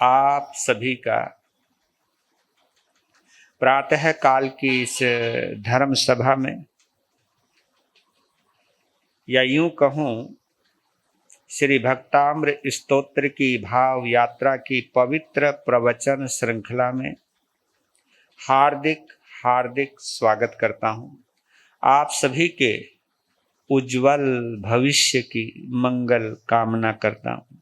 आप सभी का प्रातः काल की इस धर्म सभा में, या यूं कहूं श्री भक्ताम्र स्तोत्र की भाव यात्रा की पवित्र प्रवचन श्रृंखला में हार्दिक हार्दिक स्वागत करता हूं। आप सभी के उज्जवल भविष्य की मंगल कामना करता हूं।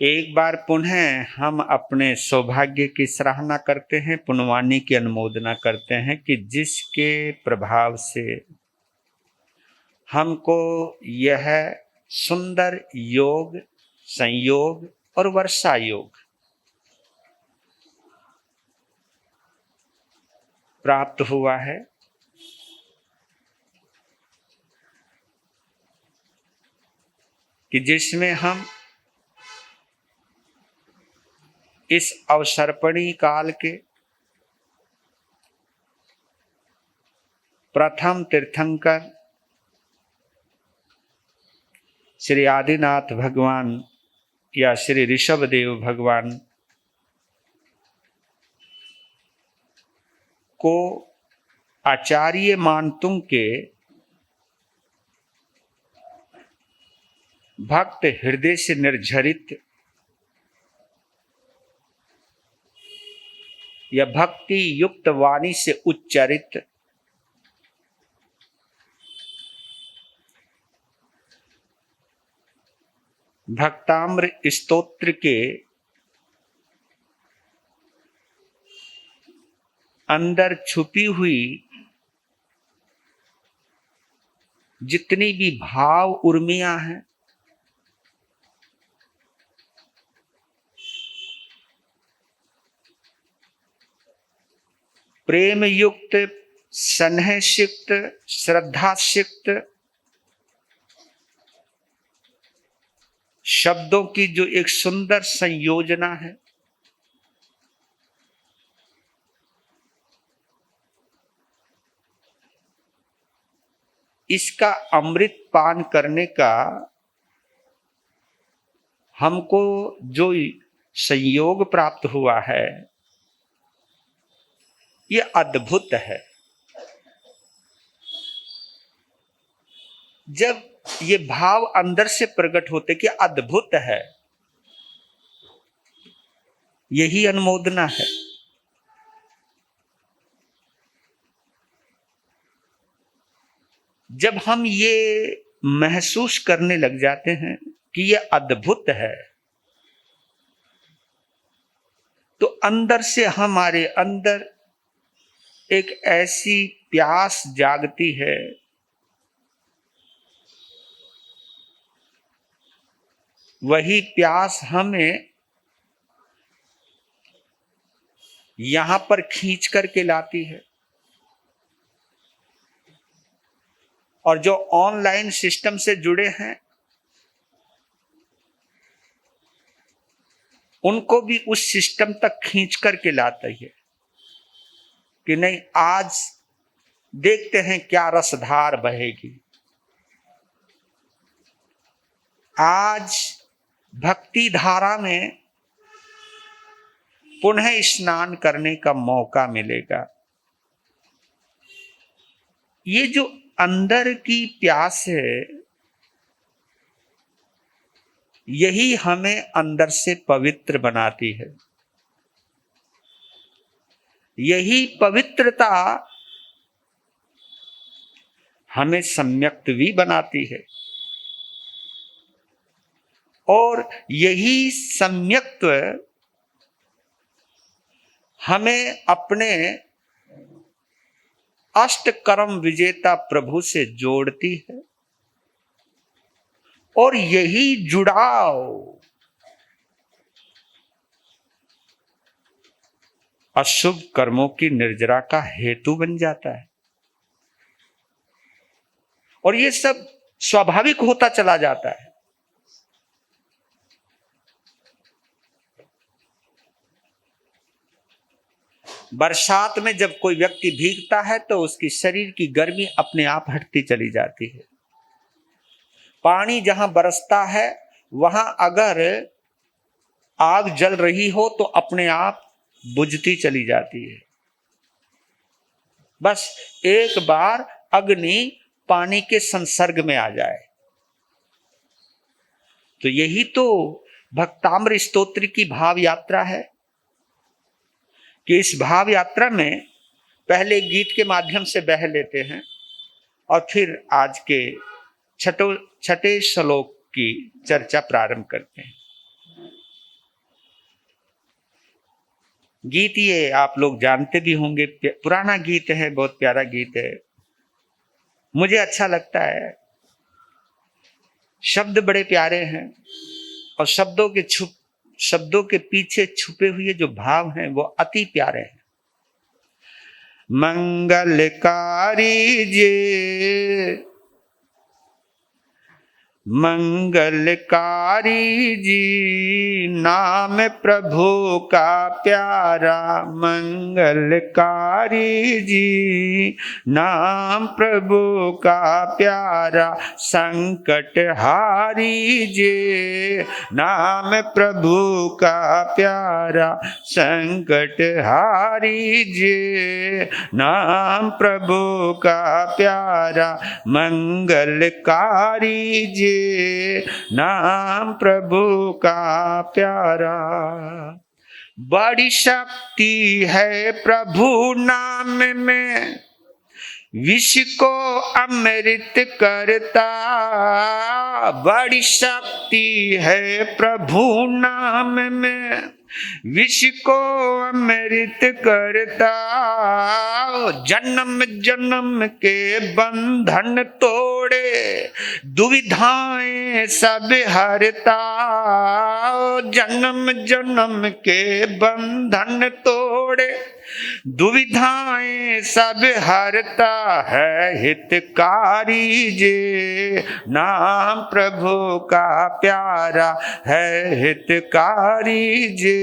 एक बार पुनः हम अपने सौभाग्य की सराहना करते हैं, पुण्यवाणी की अनुमोदना करते हैं कि जिसके प्रभाव से हमको यह सुंदर योग, संयोग और वर्षा योग प्राप्त हुआ है। कि जिसमें हम इस अवसर्पणी काल के प्रथम तीर्थंकर श्री आदिनाथ भगवान या श्री ऋषभदेव भगवान को आचार्य मानतुंग के भक्त हृदय से निर्झरित या भक्ति युक्त वाणी से उच्चारित भक्ताम्र स्तोत्र के अंदर छुपी हुई जितनी भी भाव उर्मियां हैं, प्रेम युक्त, स्नेहसिक्त, श्रद्धासिक्त शब्दों की जो एक सुंदर संयोजना है, इसका अमृत पान करने का हमको जो संयोग प्राप्त हुआ है, ये अद्भुत है। जब ये भाव अंदर से प्रकट होते कि अद्भुत है, यही अनुमोदना है। जब हम ये महसूस करने लग जाते हैं कि ये अद्भुत है, तो अंदर से हमारे अंदर एक ऐसी प्यास जागती है, वही प्यास हमें यहां पर खींच करके लाती है। और जो ऑनलाइन सिस्टम से जुड़े हैं, उनको भी उस सिस्टम तक खींच करके लाता है कि नहीं, आज देखते हैं क्या रसधार बहेगी, आज भक्ति धारा में पुनः स्नान करने का मौका मिलेगा। ये जो अंदर की प्यास है, यही हमें अंदर से पवित्र बनाती है। यही पवित्रता हमें सम्यक्त भी बनाती है, और यही सम्यक्त्व हमें अपने अष्टकर्म विजेता प्रभु से जोड़ती है, और यही जुड़ाव अशुभ कर्मों की निर्जरा का हेतु बन जाता है। और ये सब स्वाभाविक होता चला जाता है। बरसात में जब कोई व्यक्ति भीगता है तो उसकी शरीर की गर्मी अपने आप हटती चली जाती है। पानी जहां बरसता है वहां अगर आग जल रही हो तो अपने आप बुझती चली जाती है। बस एक बार अग्नि पानी के संसर्ग में आ जाए। तो यही तो भक्ताम्र स्तोत्र की भाव यात्रा है कि इस भाव यात्रा में पहले गीत के माध्यम से बह लेते हैं और फिर आज के छठे श्लोक की चर्चा प्रारंभ करते हैं। गीत ये आप लोग जानते भी होंगे, पुराना गीत है, बहुत प्यारा गीत है, मुझे अच्छा लगता है। शब्द बड़े प्यारे हैं और शब्दों के पीछे छुपे हुए जो भाव हैं वो अति प्यारे हैं। मंगलकारी जे मंगलकारी जी नाम प्रभु का प्यारा, मंगलकारी जी नाम प्रभु का प्यारा, संकट हारी जे नाम प्रभु का प्यारा, संकट हारी जे नाम प्रभु का प्यारा, मंगलकारी जे नाम प्रभु का प्यारा। बड़ी शक्ति है प्रभु नाम में, विष को अमृत करता, बड़ी शक्ति है प्रभु नाम में, विष को अमृत करता, जन्म जन्म के बंधन तोड़े, दुविधाएं सब हरता, जन्म जन्म के बंधन तोड़े, दुविधाएं सब हरता है, हितकारी जे नाम प्रभु का प्यारा है, हितकारी जे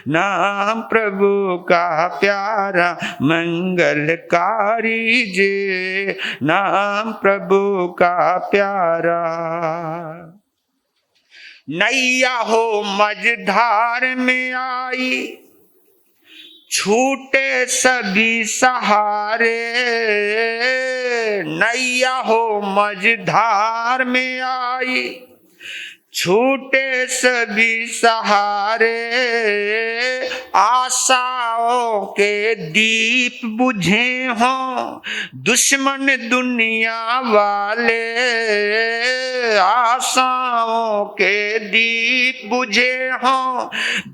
नाम प्रभु का प्यारा, मंगलकारी जे नाम प्रभु का प्यारा। नैया हो मझधार में आई, छूटे सभी सहारे, नैया हो मझधार में आई, छूटे सभी सहारे, आशाओं के दीप बुझे हों दुश्मन दुनिया वाले, आशाओं के दीप बुझे हों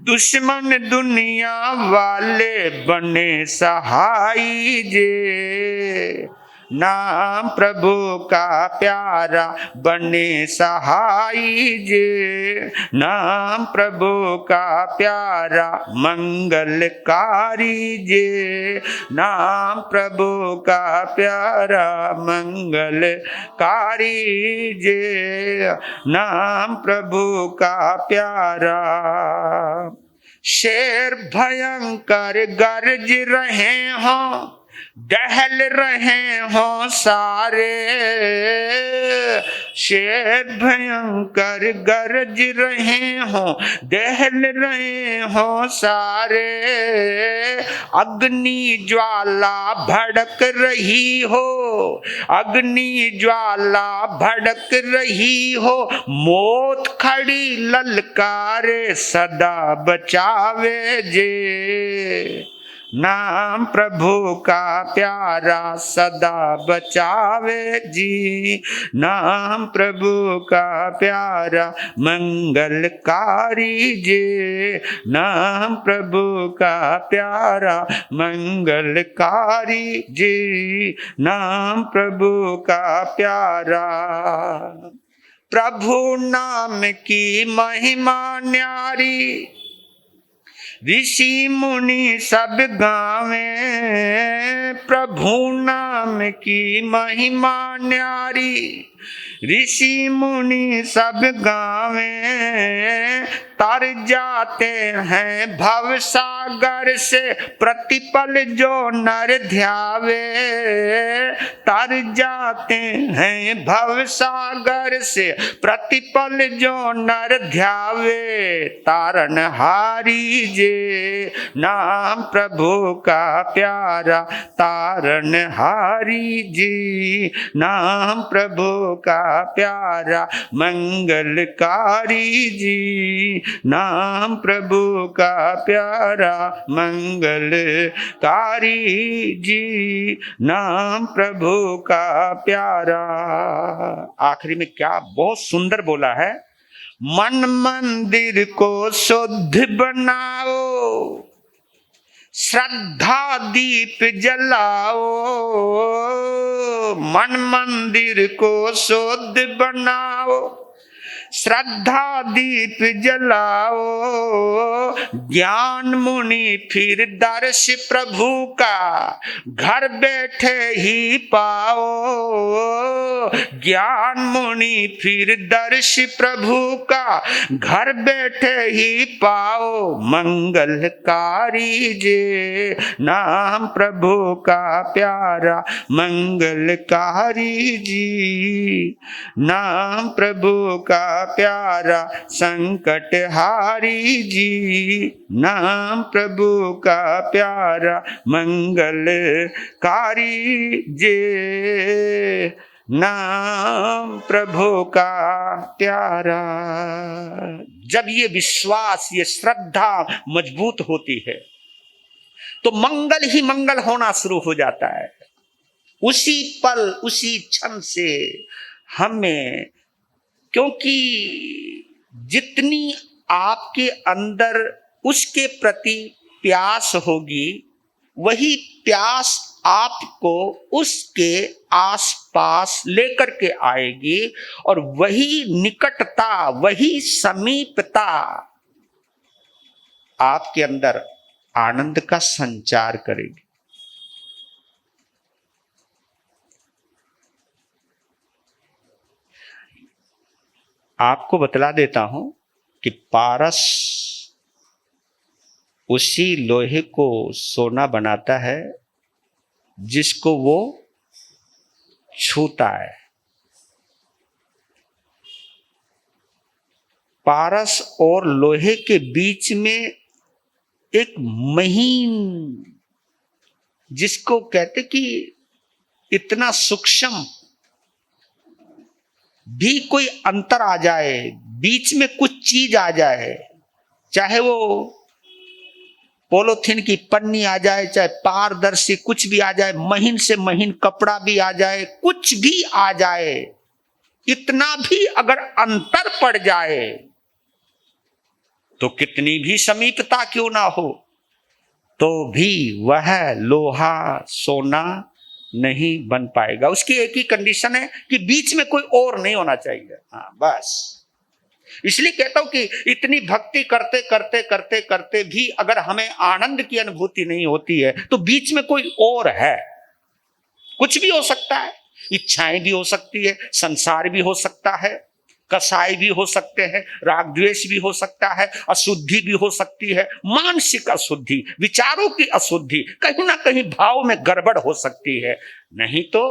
दुश्मन दुनिया वाले, बने सहाई जे नाम प्रभु का प्यारा, बने सहाई जे नाम प्रभु का प्यारा, मंगलकारी जे नाम प्रभु का प्यारा, मंगलकारी जे नाम प्रभु का प्यारा। शेर भयंकर गरज रहे हों, दहल रहे हों सारे, शेर भयंकर गरज रहे हों, दहल रहे हों सारे, अग्नि ज्वाला भड़क रही हो, अग्नि ज्वाला भड़क रही हो, मौत खड़ी ललकारे सदा बचावे जे नाम प्रभु का प्यारा, सदा बचावे जी नाम प्रभु का प्यारा, मंगलकारी जे नाम प्रभु का प्यारा, मंगलकारी जे नाम प्रभु का प्यारा। प्रभु नाम की महिमा न्यारी, ऋषि मुनि सब गावे, प्रभु नाम की महिमा न्यारी, ऋषि मुनि सब गावे, तर जाते हैं भव सागर से प्रतिपल जो नर ध्यावे। तर जाते हैं भव सागर से प्रतिपल जो नर ध्यावे। तारन हारी जे नाम प्रभु का प्यारा, तारन हारी जी नाम प्रभु का प्यारा। मंगलकारी जी नाम प्रभु का प्यारा, मंगलकारी जी नाम प्रभु का प्यारा। आखिरी में क्या बहुत सुंदर बोला है, मन मंदिर को शुद्ध बनाओ, श्रद्धा दीप जलाओ। मन मंदिर को शुद्ध बनाओ, श्रद्धा दीप जलाओ। ज्ञान मुनि फिर दर्श प्रभु का घर बैठे ही पाओ। ज्ञान मुनि फिर दर्श प्रभु का घर बैठे ही पाओ। मंगलकारी जे नाम प्रभु का प्यारा, मंगलकारी जी नाम प्रभु का प्यारा। संकट हारी जी नाम प्रभु का प्यारा, मंगलकारी जे नाम प्रभु का प्यारा। जब ये विश्वास, ये श्रद्धा मजबूत होती है तो मंगल ही मंगल होना शुरू हो जाता है। उसी पल, उसी क्षण से हमें, क्योंकि जितनी आपके अंदर उसके प्रति प्यास होगी, वही प्यास आपको उसके आसपास लेकर के आएगी और वही निकटता, वही समीपता आपके अंदर आनंद का संचार करेगी। आपको बतला देता हूं कि पारस उसी लोहे को सोना बनाता है जिसको वो छूता है। पारस और लोहे के बीच में एक महीन, जिसको कहते कि इतना सूक्ष्म भी कोई अंतर आ जाए, बीच में कुछ चीज आ जाए, चाहे वो पॉलीथिन की पन्नी आ जाए, चाहे पारदर्शी कुछ भी आ जाए, महीन से महीन कपड़ा भी आ जाए, कुछ भी आ जाए, इतना भी अगर अंतर पड़ जाए तो कितनी भी समीपता क्यों ना हो, तो भी वह लोहा सोना नहीं बन पाएगा। उसकी एक ही कंडीशन है कि बीच में कोई और नहीं होना चाहिए। हाँ, बस। इसलिए कहता हूं कि इतनी भक्ति करते करते करते करते भी अगर हमें आनंद की अनुभूति नहीं होती है तो बीच में कोई और है। कुछ भी हो सकता है, इच्छाएं भी हो सकती है, संसार भी हो सकता है, कसाई भी हो सकते हैं, राग द्वेष भी हो सकता है, अशुद्धि भी हो सकती है, मानसिक अशुद्धि, विचारों की अशुद्धि, कहीं ना कहीं भाव में गड़बड़ हो सकती है। नहीं तो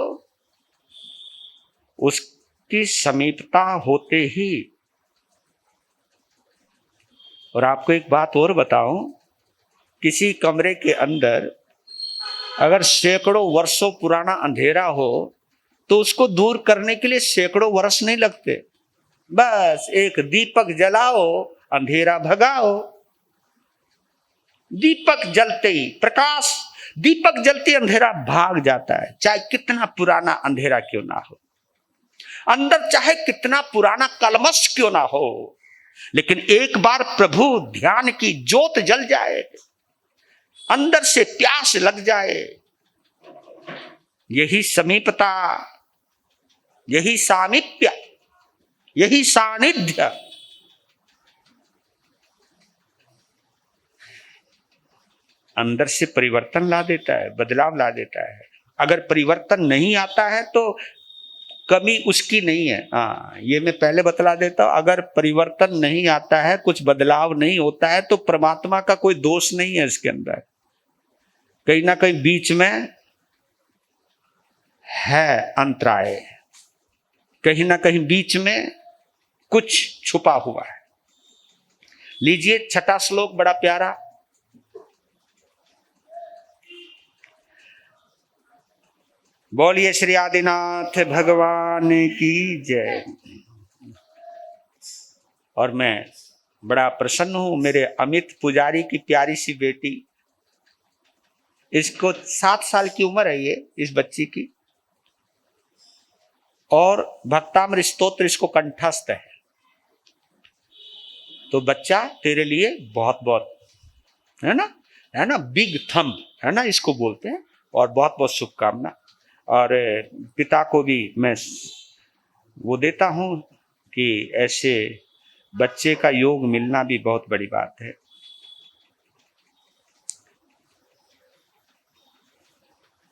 उसकी समीपता होते ही। और आपको एक बात और बताऊं, किसी कमरे के अंदर अगर सैकड़ों वर्षों पुराना अंधेरा हो तो उसको दूर करने के लिए सैकड़ों वर्ष नहीं लगते। बस एक दीपक जलाओ, अंधेरा भगाओ। दीपक जलते ही प्रकाश, दीपक जलते अंधेरा भाग जाता है, चाहे कितना पुराना अंधेरा क्यों ना हो, अंदर चाहे कितना पुराना कलमश क्यों ना हो, लेकिन एक बार प्रभु ध्यान की ज्योत जल जाए, अंदर से प्यास लग जाए, यही समीपता, यही सामीप्य, यही सानिध्य अंदर से परिवर्तन ला देता है, बदलाव ला देता है। अगर परिवर्तन नहीं आता है तो कमी उसकी नहीं है। हाँ, ये मैं पहले बतला देता हूं, अगर परिवर्तन नहीं आता है, कुछ बदलाव नहीं होता है, तो परमात्मा का कोई दोष नहीं है इसके अंदर। कहीं ना कहीं बीच में है अंतराय, कहीं ना कहीं बीच में कुछ छुपा हुआ है। लीजिए 6वां श्लोक बड़ा प्यारा। बोलिए श्री आदिनाथ भगवान की जय। और मैं बड़ा प्रसन्न हूं, मेरे अमित पुजारी की प्यारी सी बेटी, इसको 7 साल की उम्र है ये इस बच्ची की, और भक्तामृत स्तोत्र इसको कंठस्थ है। तो बच्चा तेरे लिए बहुत बहुत, है ना, बिग थंब, है ना, इसको बोलते हैं। और बहुत बहुत शुभकामना। और पिता को भी मैं वो देता हूं कि ऐसे बच्चे का योग मिलना भी बहुत बड़ी बात है।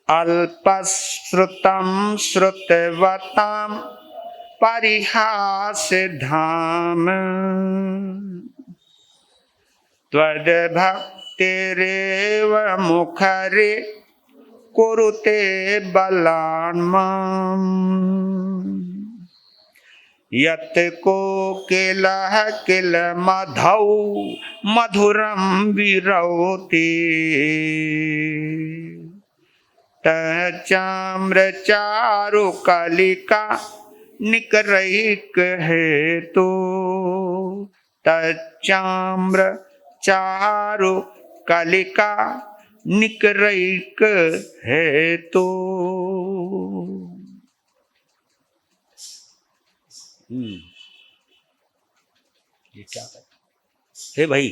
अल्पश्रुतं श्रुतवतां परिहास धाम त्वद्भक्तिरेव मुखरे कुरुते बलान् माम् यत् कोकिलः किल मधौ मधुरं विरौति तच्चाम्रचारु कलिका निकरैक हेतु तच्चाम्रचारु कलिका निकरैक हेतु। ये क्या है? हे भाई,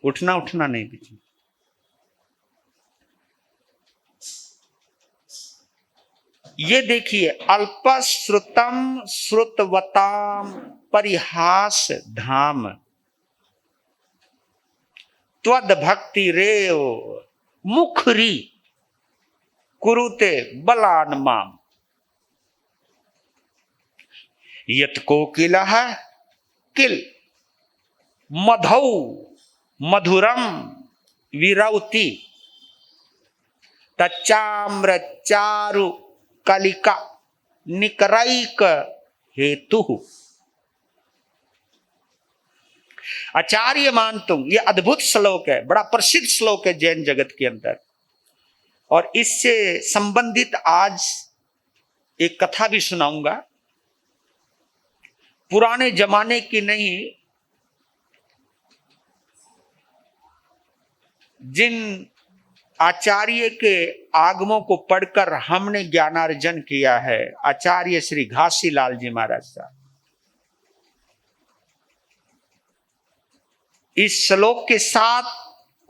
उठना उठना नहीं बीच में। ये देखिए, अल्पश्रुतम श्रुतवताम परिहास धाम त्वद भक्ति रेव मुखरी कुरुते बलान माम यत कोकिलः किल मधौ मधुरम विरौति तच्चाम्र चारु कलिका निकरैक हेतु। आचार्य मानतुंग, ये अद्भुत श्लोक है, बड़ा प्रसिद्ध श्लोक है जैन जगत के अंदर। और इससे संबंधित आज एक कथा भी सुनाऊंगा, पुराने जमाने की नहीं, जिन आचार्य के आगमों को पढ़कर हमने ज्ञानार्जन किया है, आचार्य श्री घासीलाल जी महाराज साहब। इस श्लोक के साथ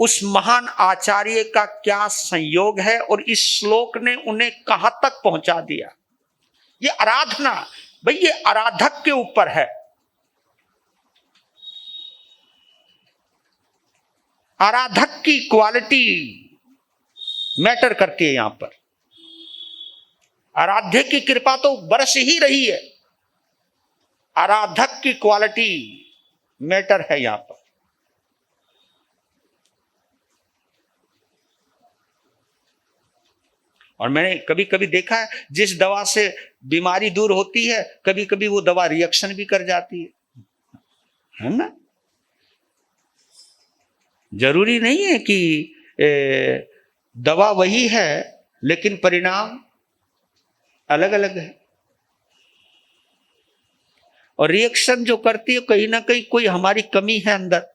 उस महान आचार्य का क्या संयोग है और इस श्लोक ने उन्हें कहां तक पहुंचा दिया। ये आराधना भाई, ये आराधक के ऊपर है। आराधक की क्वालिटी मैटर करती है यहां पर। आराध्य की कृपा तो बरस ही रही है, आराधक की क्वालिटी मैटर है यहां पर। और मैंने कभी कभी देखा है, जिस दवा से बीमारी दूर होती है, कभी कभी वो दवा रिएक्शन भी कर जाती है ना। जरूरी नहीं है कि दवा वही है, लेकिन परिणाम अलग अलग है। और रिएक्शन जो करती है, कहीं ना कहीं कोई हमारी कमी है अंदर।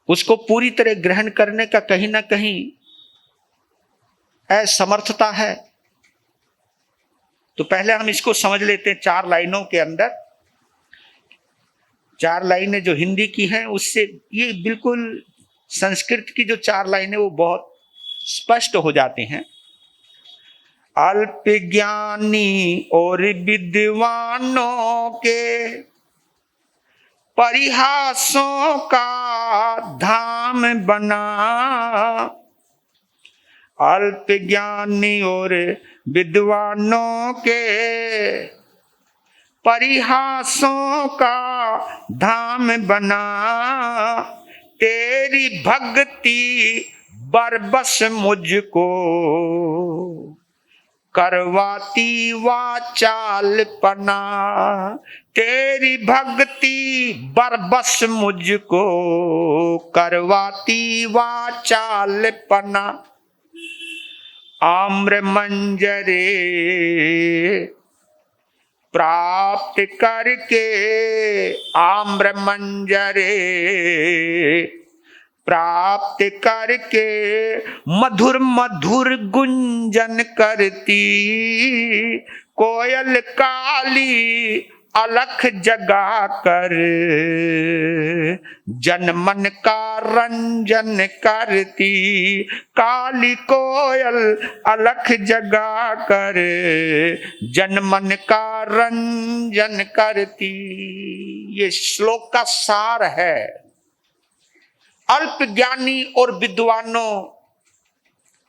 उसको पूरी तरह ग्रहण करने का कहीं ना कहीं असमर्थता है। तो पहले हम इसको समझ लेते हैं 4 लाइनों के अंदर। 4 लाइनें जो हिंदी की हैं, उससे ये बिल्कुल संस्कृत की जो 4 लाइनें वो बहुत स्पष्ट हो जाती हैं। अल्प ज्ञानी और विद्वानों के परिहासों का धाम बना, अल्प ज्ञानी और विद्वानों के परिहासों का धाम बना। तेरी भक्ति बरबस मुझको करवाती वाचालपना। तेरी भक्ति बरबस मुझको करवाती वाचालपना। आम्र मंजरे प्राप्त करके, आम्र मंजरे प्राप्त करके मधुर मधुर गुंजन करती। कोयल काली अलख जगा कर जन मन का रंजन करती। काली कोयल अलख जगा कर जन मन का रंजन करती। ये श्लोक का सार है। अल्प ज्ञानी और विद्वानों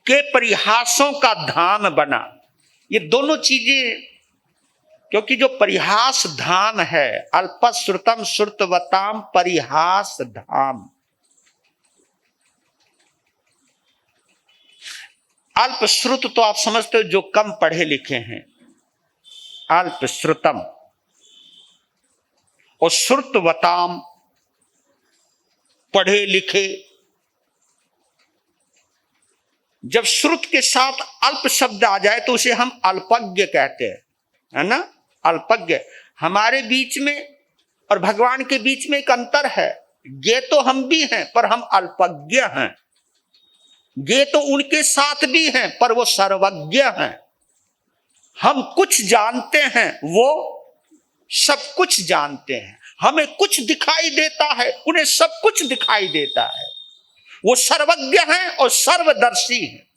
के परिहासों का धाम बना। ये दोनों चीजें, क्योंकि जो परिहास धाम है, अल्पश्रुतम श्रुतवताम परिहास धाम। अल्प श्रुत तो आप समझते हो जो कम पढ़े लिखे हैं, अल्प श्रुतम, और श्रुतवताम पढ़े लिखे। जब श्रुत के साथ अल्प शब्द आ जाए तो उसे हम अल्पज्ञ कहते हैं, है ना। अल्पज्ञ। हमारे बीच में और भगवान के बीच में एक अंतर है। ज्ञ तो हम भी हैं पर हम अल्पज्ञ हैं। ज्ञ तो उनके साथ भी हैं पर वो सर्वज्ञ हैं। हम कुछ जानते हैं, वो सब कुछ जानते हैं। हमें कुछ दिखाई देता है, उन्हें सब कुछ दिखाई देता है। वो सर्वज्ञ हैं और सर्वदर्शी हैं।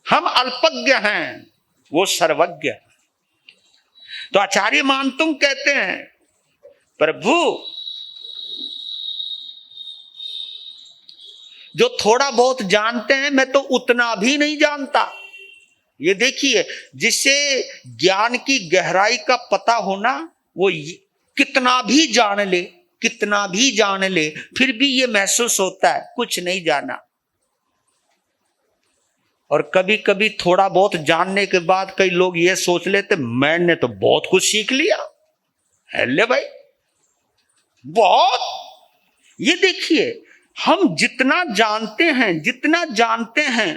हम अल्पज्ञ हैं, वो सर्वज्ञ हैं। तो आचार्य मानतुंग कहते हैं, प्रभु जो थोड़ा बहुत जानते हैं मैं तो उतना भी नहीं जानता। ये देखिए, जिसे ज्ञान की गहराई का पता होना, वो कितना भी जान ले, कितना भी जान ले, फिर भी ये महसूस होता है कुछ नहीं जाना। और कभी कभी थोड़ा बहुत जानने के बाद कई लोग ये सोच लेते मैंने तो बहुत कुछ सीख लिया। हेले भाई, बहुत। ये देखिए, हम जितना जानते हैं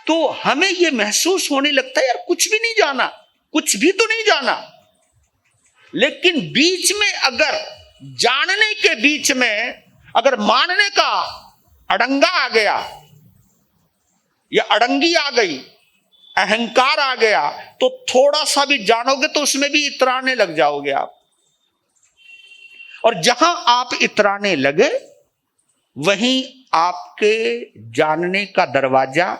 तो हमें ये महसूस होने लगता है यार कुछ भी नहीं जाना, कुछ भी तो नहीं जाना। लेकिन बीच में अगर जानने के बीच में अगर मानने का अड़ंगा आ गया या अड़ंगी आ गई, अहंकार आ गया, तो थोड़ा सा भी जानोगे तो उसमें भी इतराने लग जाओगे आप। और जहां आप इतराने लगे वहीं आपके जानने का दरवाजा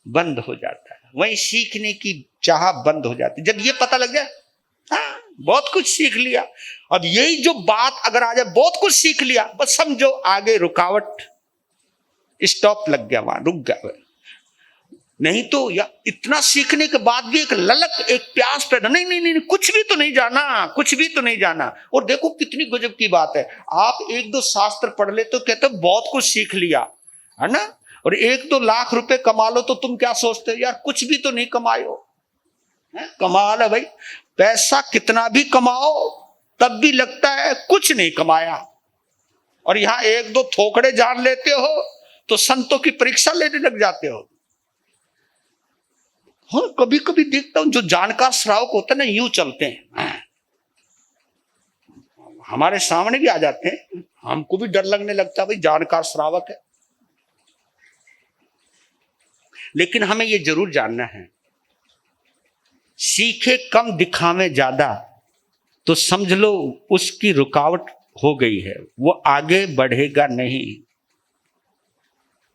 बंद हो जाता है, वहीं सीखने की चाह बंद हो जाती है। जब ये पता लग जाए हाँ बहुत कुछ सीख लिया, अब यही जो बात अगर आ जाए बहुत कुछ सीख लिया, बस समझो आगे रुकावट, स्टॉप लग गया, वहां रुक गया। नहीं तो या इतना सीखने के बाद भी एक ललक, एक प्यास पैदा, नहीं नहीं नहीं कुछ भी तो नहीं जाना, कुछ भी तो नहीं जाना। और देखो कितनी गजब की बात है, आप एक दो शास्त्र पढ़ ले तो कहते हो बहुत कुछ सीख लिया, है ना। और 1-2 लाख रुपए कमा लो तो तुम क्या सोचते हो, यार कुछ भी तो नहीं कमाए हो। कमाल है भाई, पैसा कितना भी कमाओ तब भी लगता है कुछ नहीं कमाया। और यहां 1-2 थोकड़े जान लेते हो तो संतों की परीक्षा लेने लग जाते हो। हाँ, कभी कभी देखता हूं जो जानकार श्रावक होते हैं ना, यूं चलते हैं, हमारे सामने भी आ जाते हैं, हमको भी डर लगने लगता है भाई जानकार श्रावक है। लेकिन हमें यह जरूर जानना है, सीखे कम दिखावे ज्यादा, तो समझ लो उसकी रुकावट हो गई है, वो आगे बढ़ेगा नहीं।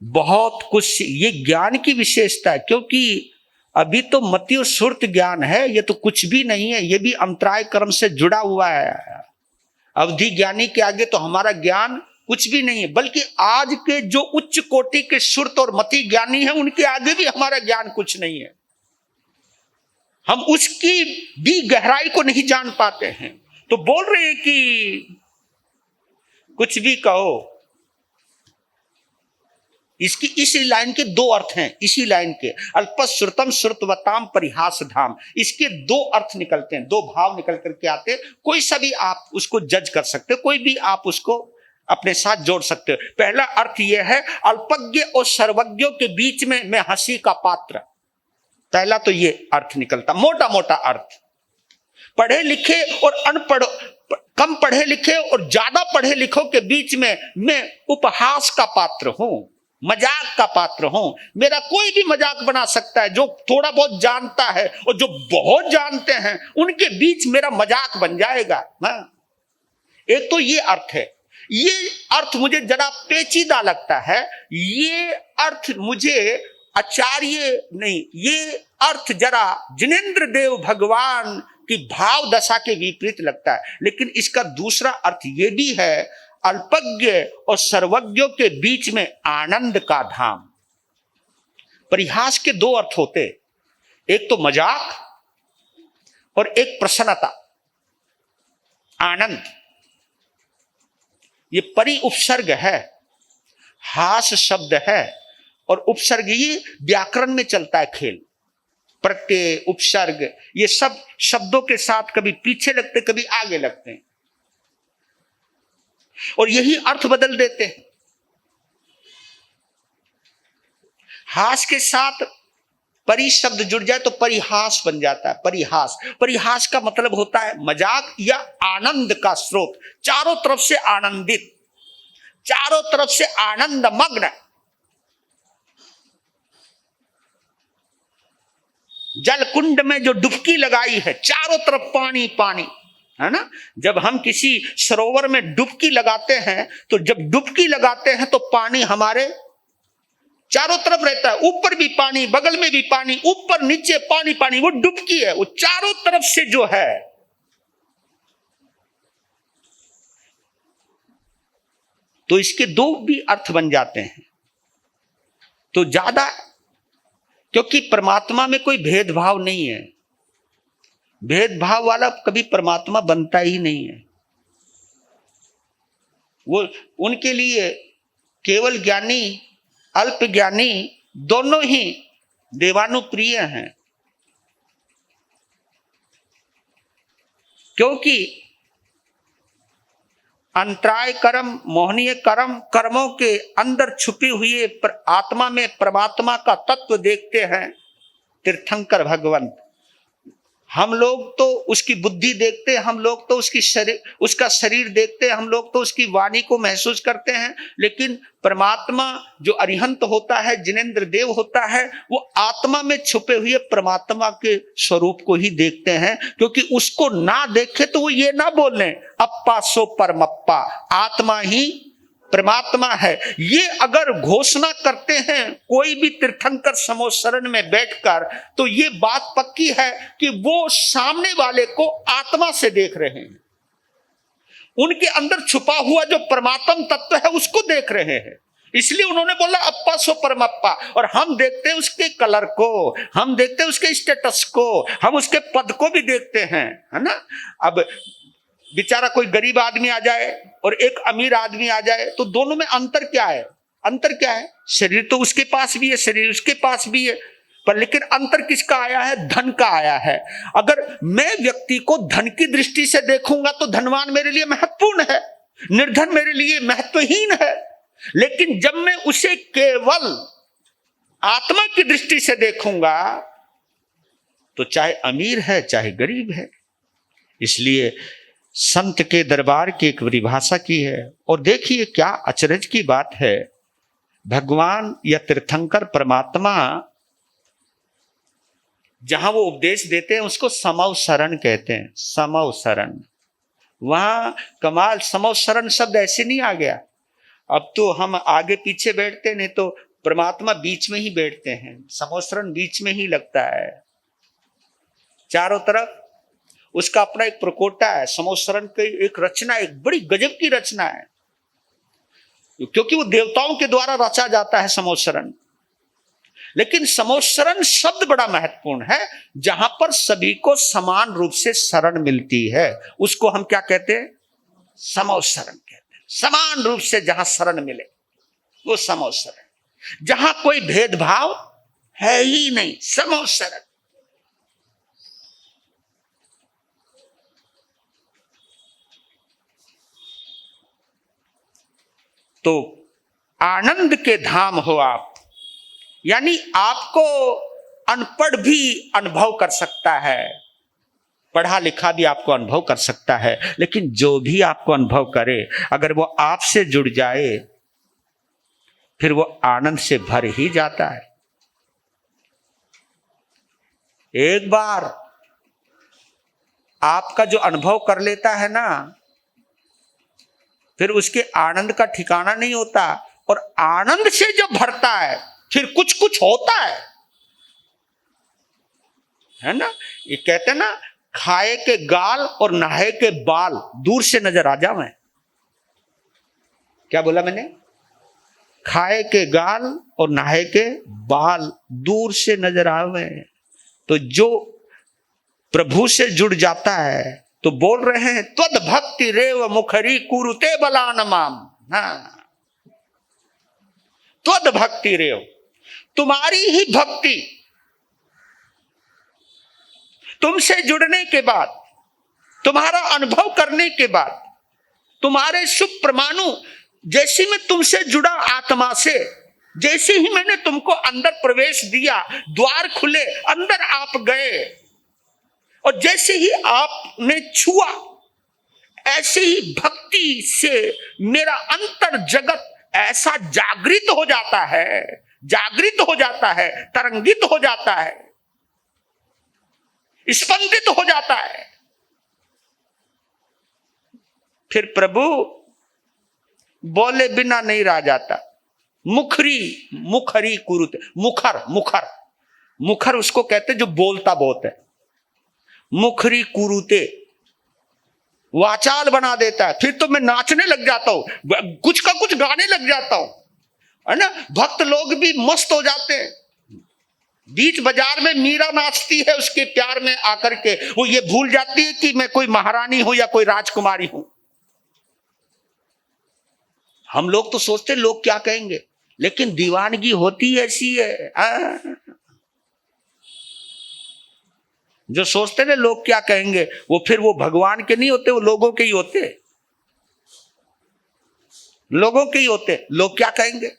बहुत कुछ, ये ज्ञान की विशेषता है, क्योंकि अभी तो मति और सुरत ज्ञान है, ये तो कुछ भी नहीं है, ये भी अंतराय कर्म से जुड़ा हुआ है। अवधि ज्ञानी के आगे तो हमारा ज्ञान कुछ भी नहीं है, बल्कि आज के जो उच्च कोटि के सुरत और मति ज्ञानी हैं उनके आगे भी हमारा ज्ञान कुछ नहीं है। हम उसकी भी गहराई को नहीं जान पाते हैं। तो बोल रहे हैं कि कुछ भी कहो, इसकी इसी लाइन के दो अर्थ हैं, इसी लाइन के अल्पश्रुतम श्रुतवताम परिहास धाम, इसके दो अर्थ निकलते हैं, दो भाव निकल करके आते हैं। कोई सा भी आप उसको जज कर सकते हो, कोई भी आप उसको अपने साथ जोड़ सकते हो। पहला अर्थ यह है, अल्पज्ञ और सर्वज्ञों के बीच में मैं हंसी का पात्र। पहला तो ये अर्थ निकलता, मोटा मोटा अर्थ। पढ़े लिखे और अनपढ़, कम पढ़े लिखे और ज्यादा पढ़े लिखों के बीच में मैं उपहास का पात्र हूं, मजाक का पात्र हूं। मेरा कोई भी मजाक बना सकता है, जो थोड़ा बहुत जानता है और जो बहुत जानते हैं उनके बीच मेरा मजाक बन जाएगा। एक तो ये अर्थ है। ये अर्थ मुझे जरा पेचीदा लगता है, ये अर्थ मुझे आचार्य नहीं, ये अर्थ जरा जिनेंद्र देव भगवान की भाव दशा के विपरीत लगता है। लेकिन इसका दूसरा अर्थ ये भी है, अल्पज्ञ और सर्वज्ञों के बीच में आनंद का धाम। परिहास के दो अर्थ होते, एक तो मजाक और एक प्रसन्नता, आनंद। ये परि उपसर्ग है, हास शब्द है, और उपसर्ग ये व्याकरण में चलता है खेल। प्रत्यय, उपसर्ग, ये सब शब्दों के साथ कभी पीछे लगते कभी आगे लगते हैं, और यही अर्थ बदल देते हैं। हास के साथ परि शब्द जुड़ जाए तो परिहास बन जाता है। परिहास, परिहास का मतलब होता है मजाक या आनंद का स्रोत, चारों तरफ से आनंदित, चारों तरफ से आनंद मग्न। जल कुंड में जो डुबकी लगाई है, चारों तरफ पानी पानी, है ना। जब हम किसी सरोवर में डुबकी लगाते हैं, तो जब डुबकी लगाते हैं तो पानी हमारे चारों तरफ रहता है, ऊपर भी पानी, बगल में भी पानी, ऊपर नीचे पानी पानी। वो डुबकी है, वो चारों तरफ से जो है। तो इसके दो भी अर्थ बन जाते हैं। तो ज्यादा, क्योंकि परमात्मा में कोई भेदभाव नहीं है, भेदभाव वाला कभी परमात्मा बनता ही नहीं है। वो उनके लिए केवल ज्ञानी, अल्प ज्ञानी दोनों ही देवानुप्रिय हैं, क्योंकि अंतराय कर्म, मोहनीय कर्म, कर्मों के अंदर छुपी हुई आत्मा में परमात्मा का तत्व देखते हैं तीर्थंकर भगवंत। हम लोग तो उसकी बुद्धि देखते हैं, हम लोग तो उसका शरीर देखते हैं, हम लोग तो उसकी वाणी को महसूस करते हैं। लेकिन परमात्मा जो अरिहंत होता है, जिनेंद्र देव होता है, वो आत्मा में छुपे हुए परमात्मा के स्वरूप को ही देखते हैं। क्योंकि उसको ना देखे तो वो ये ना बोले अप्पा सो परमप्पा, आत्मा ही परमात्मा है। ये अगर घोषणा करते हैं कोई भी तीर्थंकर समोशरण में बैठकर, तो ये बात पक्की है कि वो सामने वाले को आत्मा से देख रहे हैं, उनके अंदर छुपा हुआ जो परमात्म तत्व है उसको देख रहे हैं। इसलिए उन्होंने बोला अप्पा सो परमप्पा। और हम देखते हैं उसके कलर को, हम देखते हैं उसके स्टेटस को, हम उसके पद को भी देखते हैं, है ना। अब बेचारा कोई गरीब आदमी आ जाए और एक अमीर आदमी आ जाए, तो दोनों में अंतर क्या है? अंतर क्या है? शरीर तो उसके पास भी है, शरीर उसके पास भी है, पर लेकिन अंतर किसका आया है? धन का आया है। अगर मैं व्यक्ति को धन की दृष्टि से देखूंगा तो धनवान मेरे लिए महत्वपूर्ण है, निर्धन मेरे लिए महत्वहीन है। लेकिन जब मैं उसे केवल आत्मा की दृष्टि से देखूंगा तो चाहे अमीर है चाहे गरीब है। इसलिए संत के दरबार की एक परिभाषा की है, और देखिए क्या अचरज की बात है। भगवान या तीर्थंकर परमात्मा जहां वो उपदेश देते हैं उसको समवसरण कहते हैं, समवसरण। वहां कमाल, समवसरण शब्द ऐसे नहीं आ गया। अब तो हम आगे पीछे बैठते, नहीं तो परमात्मा बीच में ही बैठते हैं, समोसरण बीच में ही लगता है, चारों तरफ उसका अपना एक प्रकोटा है। समोसरण की एक रचना, एक बड़ी गजब की रचना है, क्योंकि वो देवताओं के द्वारा रचा जाता है समोसरण। लेकिन समोसरण शब्द बड़ा महत्वपूर्ण है, जहां पर सभी को समान रूप से शरण मिलती है, उसको हम क्या कहते हैं? समोसरण कहते हैं। समान रूप से जहां शरण मिले वो समोसरण, जहां कोई भेदभाव है ही नहीं, समोसरण। तो आनंद के धाम हो आप, यानी आपको अनपढ़ भी अनुभव कर सकता है, पढ़ा लिखा भी आपको अनुभव कर सकता है, लेकिन जो भी आपको अनुभव करे, अगर वो आपसे जुड़ जाए फिर वो आनंद से भर ही जाता है। एक बार आपका जो अनुभव कर लेता है ना, फिर उसके आनंद का ठिकाना नहीं होता, और आनंद से जब भरता है फिर कुछ कुछ होता है ना। ये कहते हैं ना, खाए के गाल और नहाए के बाल दूर से नजर आ जावे। क्या बोला मैंने? खाए के गाल और नहाए के बाल दूर से नजर आवे। तो जो प्रभु से जुड़ जाता है तो बोल रहे हैं, त्वद भक्ति रेव मुखरी कुरुते बलान माम। हाँ, त्वद भक्ति रेव, तुम्हारी ही भक्ति, तुमसे जुड़ने के बाद, तुम्हारा अनुभव करने के बाद, तुम्हारे शुभ परमाणु, जैसे मैं तुमसे जुड़ा आत्मा से, जैसे ही मैंने तुमको अंदर प्रवेश दिया, द्वार खुले, अंदर आप गए, और जैसे ही आपने छुआ, ऐसे ही भक्ति से मेरा अंतर जगत ऐसा जागृत हो जाता है, जागृत हो जाता है, तरंगित हो जाता है, स्पंदित हो जाता है। फिर प्रभु बोले बिना नहीं रह जाता। मुखरी, मुखरी कुरुते, मुखर, मुखर, मुखर उसको कहते जो बोलता बहुत है। मुखरी कुरुते, वाचाल बना देता है। फिर तो मैं नाचने लग जाता हूं, कुछ का कुछ गाने लग जाता हूं, है ना। भक्त लोग भी मस्त हो जाते हैं। बीच बाजार में मीरा नाचती है उसके प्यार में आकर के, वो ये भूल जाती है कि मैं कोई महारानी हूं या कोई राजकुमारी हूं। हम लोग तो सोचते लोग क्या कहेंगे, लेकिन दीवानगी होती ऐसी है। जो सोचते ना लोग क्या कहेंगे, वो फिर वो भगवान के नहीं होते, वो लोगों के ही होते, लोगों के ही होते। लोग क्या कहेंगे?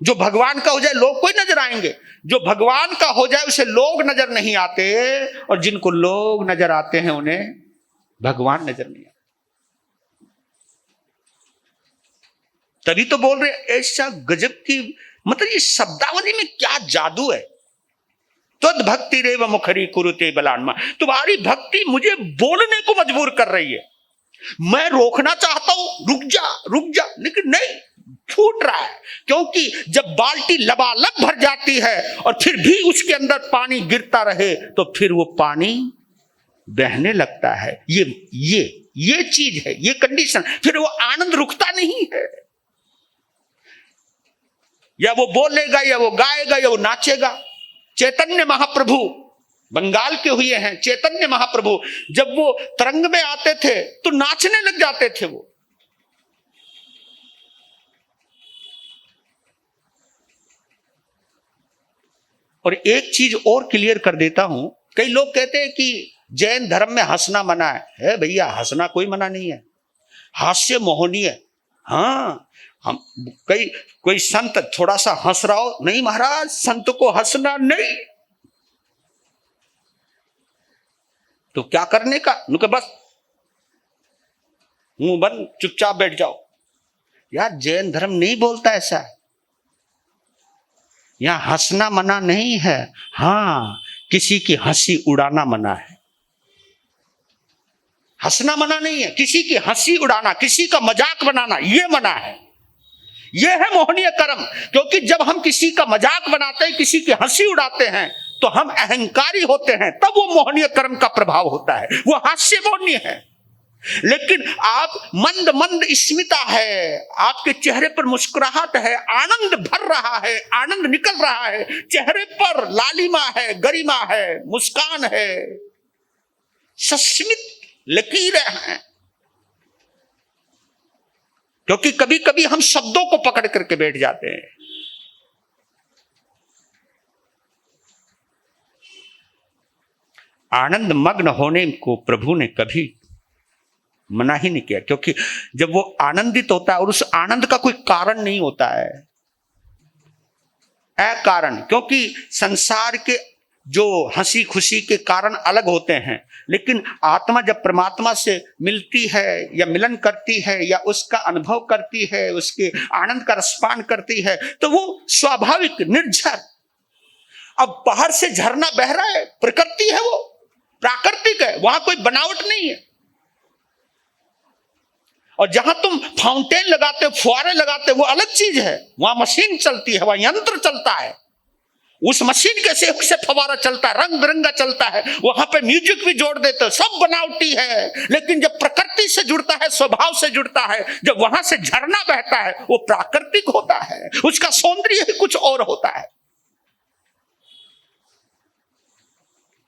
जो भगवान का हो जाए लोग कोई नजर आएंगे, जो भगवान का हो जाए उसे लोग नजर नहीं आते, और जिनको लोग नजर आते हैं उन्हें भगवान नजर नहीं आते। तभी तो बोल रहे ऐसा गजब की, मतलब ये शब्दावली में क्या जादू है। त्वद भक्ति रेव मुखरी कुरुते बलान्मा, तुम्हारी भक्ति मुझे बोलने को मजबूर कर रही है। मैं रोकना चाहता हूं, रुक जा रुक जा, लेकिन नहीं, छूट रहा है। क्योंकि जब बाल्टी लबालब भर जाती है और फिर भी उसके अंदर पानी गिरता रहे, तो फिर वो पानी बहने लगता है। ये चीज है, ये कंडीशन। फिर वो आनंद रुकता नहीं है। या वो बोलेगा, या वो गाएगा, या वो नाचेगा। चैतन्य महाप्रभु बंगाल के हुए हैं। चैतन्य महाप्रभु जब वो तरंग में आते थे तो नाचने लग जाते थे वो। और एक चीज और क्लियर कर देता हूं, कई लोग कहते हैं कि जैन धर्म में हंसना मना है। भैया, हंसना कोई मना नहीं है, हास्य मोहनीय है। हाँ, हम कोई संत थोड़ा सा हंस रहा हो, नहीं महाराज संत को हंसना नहीं। तो क्या करने का, उनके बस मुंह बंद चुपचाप बैठ जाओ। यार, जैन धर्म नहीं बोलता ऐसा। यहां हंसना मना नहीं है, हाँ किसी की हंसी उड़ाना मना है। हंसना मना नहीं है, किसी की हंसी उड़ाना, किसी का मजाक बनाना, ये मना है। यह है मोहनीय कर्म। क्योंकि जब हम किसी का मजाक बनाते हैं, किसी की हंसी उड़ाते हैं, तो हम अहंकारी होते हैं, तब वो मोहनीय कर्म का प्रभाव होता है, वो हास्य मोहनीय है। लेकिन आप मंद मंद स्मिता है, आपके चेहरे पर मुस्कुराहट है, आनंद भर रहा है, आनंद निकल रहा है, चेहरे पर लालिमा है, गरिमा है, मुस्कान है, सस्मित लकीरें हैं। क्योंकि कभी कभी हम शब्दों को पकड़ करके बैठ जाते हैं। आनंद मग्न होने को प्रभु ने कभी मना ही नहीं किया, क्योंकि जब वो आनंदित होता है और उस आनंद का कोई कारण नहीं होता है, अकारण। क्योंकि संसार के जो हंसी खुशी के कारण अलग होते हैं, लेकिन आत्मा जब परमात्मा से मिलती है या मिलन करती है या उसका अनुभव करती है, उसके आनंद का रसपान करती है, तो वो स्वाभाविक निर्झर। अब बाहर से झरना बह रहा है, प्रकृति है, वो प्राकृतिक है, वहां कोई बनावट नहीं है। और जहां तुम फाउंटेन लगाते हो, फुहारे लगाते हो, वो अलग चीज है, वहां मशीन चलती है, वहां यंत्र चलता है। उस मशीन के से फवारा चलता है, रंग बिरंगा चलता है, वहां पे म्यूजिक भी जोड़ देते हो, सब बनावटी है। लेकिन जब प्रकृति से जुड़ता है, स्वभाव से जुड़ता है, जब वहां से झरना बहता है, वो प्राकृतिक होता है, उसका सौंदर्य ही कुछ और होता है।